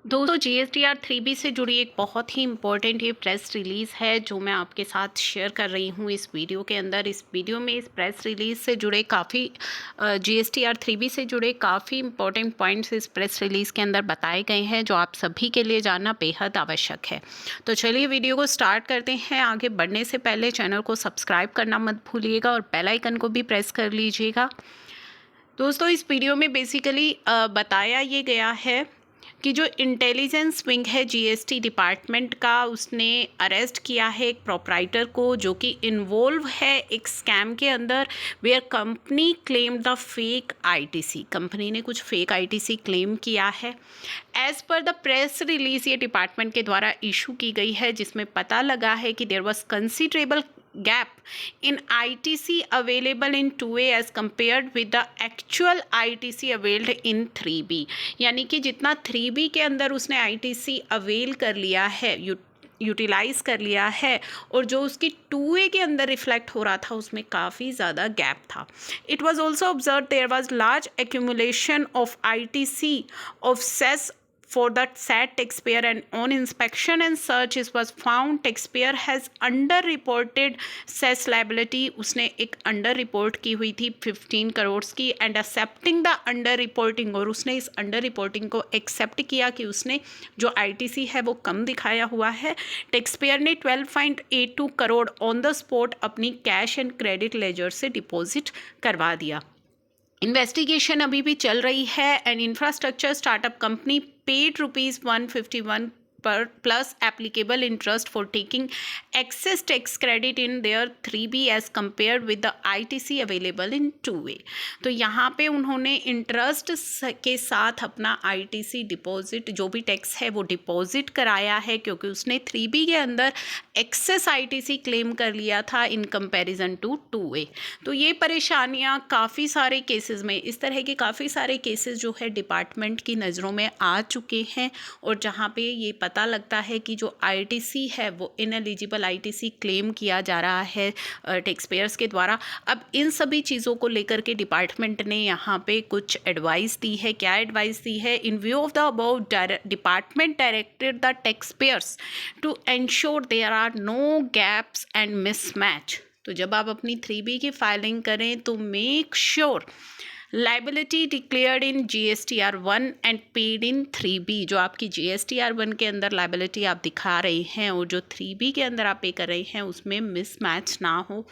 दोस्तों GSTR 3B से जुड़ी एक बहुत ही इम्पोर्टेंट ये प्रेस रिलीज़ है जो मैं आपके साथ शेयर कर रही हूँ इस वीडियो के अंदर। इस वीडियो में इस प्रेस रिलीज़ से जुड़े काफ़ी जीएसटीआर 3B से जुड़े काफ़ी इम्पोर्टेंट पॉइंट्स इस प्रेस रिलीज़ के अंदर बताए गए हैं जो आप सभी के लिए जानना बेहद आवश्यक है। तो चलिए वीडियो को स्टार्ट करते हैं। आगे बढ़ने से पहले चैनल को सब्सक्राइब करना मत भूलिएगा और बेल आइकन को भी प्रेस कर लीजिएगा। दोस्तों इस वीडियो में बेसिकली बताया ये गया है कि जो इंटेलिजेंस विंग है जीएसटी डिपार्टमेंट का, उसने अरेस्ट किया है एक प्रोप्राइटर को जो कि इन्वॉल्व है एक स्कैम के अंदर, where company claim the fake ITC. Company ने कुछ फेक आईटीसी क्लेम किया है। As per the press release ये डिपार्टमेंट के द्वारा इशू की गई है, जिसमें पता लगा है कि there was considerable gap in ITC available in 2A as compared with the actual ITC availed in 3B। यानी कि जितना 3B के अंदर उसने ITC अवेल कर लिया है, यूटिलाइज कर लिया है, और जो उसकी 2A के अंदर रिफ्लेक्ट हो रहा था उसमें काफ़ी ज़्यादा गैप था। It was also observe there was large accumulation of ITC of cess for that said taxpayer, and on inspection and search it was found taxpayer has under reported cess liability। उसने एक under report की हुई थी 15 करोड़ की, and accepting the under reporting, और उसने इस under reporting को एक्सेप्ट किया कि उसने जो आईटीसी है वो कम दिखाया हुआ है। टैक्सपेयर ने 12.82 करोड़ ऑन द स्पॉट अपनी कैश एंड क्रेडिट लेजर से डिपॉजिट करवा दिया। इन्वेस्टिगेशन अभी भी चल रही है and infrastructure startup company paid ₹151 पर plus applicable interest for taking excess tax credit in their 3B as compare with the ITC available in 2A। तो यहाँ पे उन्होंने इंटरेस्ट के साथ अपना ITC डिपॉजिट, जो भी टैक्स है वो डिपॉजिट कराया है, क्योंकि उसने 3B के अंदर एक्सेस ITC क्लेम कर लिया था इन कंपैरिजन टू 2A। तो ये परेशानियाँ काफ़ी सारे केसेस में, इस तरह के काफ़ी सारे केसेस जो है डिपार्टमेंट की नज़रों में आ चुके हैं, और जहाँ पे ये पता लगता है कि जो आईटीसी है वो इनएलिजिबल आईटीसी क्लेम किया जा रहा है टैक्स पेयर्स के द्वारा। अब इन सभी चीज़ों को लेकर के डिपार्टमेंट ने यहाँ पे कुछ एडवाइस दी है। क्या एडवाइस दी है? In view of the above, department directed the tax payers to ensure there are no gaps and mismatch. तो जब आप अपनी 3B की फाइलिंग करें तो make sure liability declared in GSTR 1 and paid in 3B। जो आपकी GSTR 1 के अंदर लाइबिलिटी आप दिखा रहे हैं और जो 3B के अंदर आप पे कर रहे हैं उसमें मिसमैच ना हो।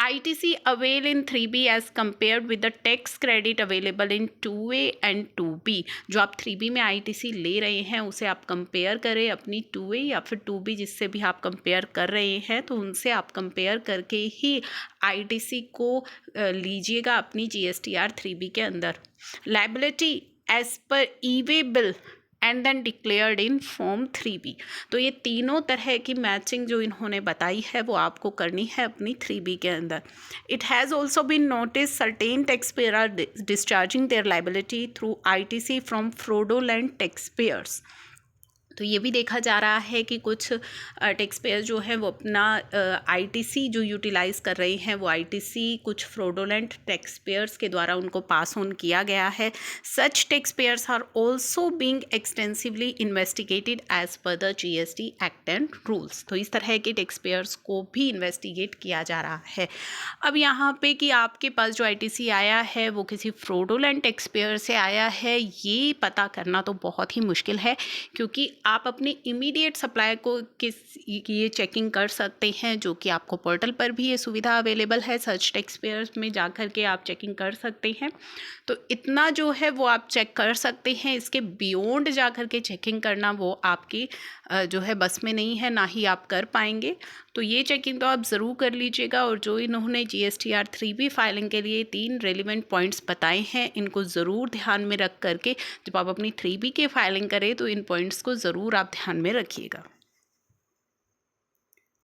ITC avail in 3B as compared with the tax credit available in 2A and 2B। जो आप 3B में ITC ले रहे हैं उसे आप कंपेयर करें अपनी 2A या फिर 2B, जिससे भी आप कंपेयर कर रहे हैं तो उनसे आप कंपेयर करके ही ITC को लीजिएगा अपनी GSTR 3B के अंदर। Liability as per e-way bill and then declared in form 3B। तो ये तीनों तरह की मैचिंग जो इन्होंने बताई है वो आपको करनी है अपनी 3B के अंदर। It has also been notice certain tax payer are discharging their liability through ITC from fraudulent tax payers. तो ये भी देखा जा रहा है कि कुछ टैक्स पेयर जो है वो अपना ITC जो यूटिलाइज़ कर रहे हैं वो ITC कुछ फ्रॉडुलेंट टैक्स पेयर्स के द्वारा उनको पास ऑन किया गया है। Such tax payers are also being extensively investigated as per the GST act and rules. तो इस तरह के टैक्स पेयर्स को भी इन्वेस्टिगेट किया जा रहा है। अब यहाँ पे कि आपके पास जो ITC आया है वो किसी फ्रॉडुलेंट टैक्स पेयर से आया है, ये पता करना तो बहुत ही मुश्किल है, क्योंकि आप अपने इमीडिएट सप्लाई को ये चेकिंग कर सकते हैं, जो कि आपको पोर्टल पर भी ये सुविधा अवेलेबल है। सर्च टैक्स पेयर्स में जा कर के आप चेकिंग कर सकते हैं। तो इतना जो है वो आप चेक कर सकते हैं, इसके बियॉन्ड जा कर के चेकिंग करना वो आपकी जो है बस में नहीं है, ना ही आप कर पाएंगे। तो ये चेकिंग तो आप ज़रूर कर लीजिएगा। और जो इन्होंने GSTR 3B फाइलिंग के लिए 3 रेलिवेंट पॉइंट्स बताए हैं, इनको ज़रूर ध्यान में रख करके जब आप अपनी 3B की फाइलिंग करें तो इन पॉइंट्स को ज़रूर आप ध्यान में रखिएगा।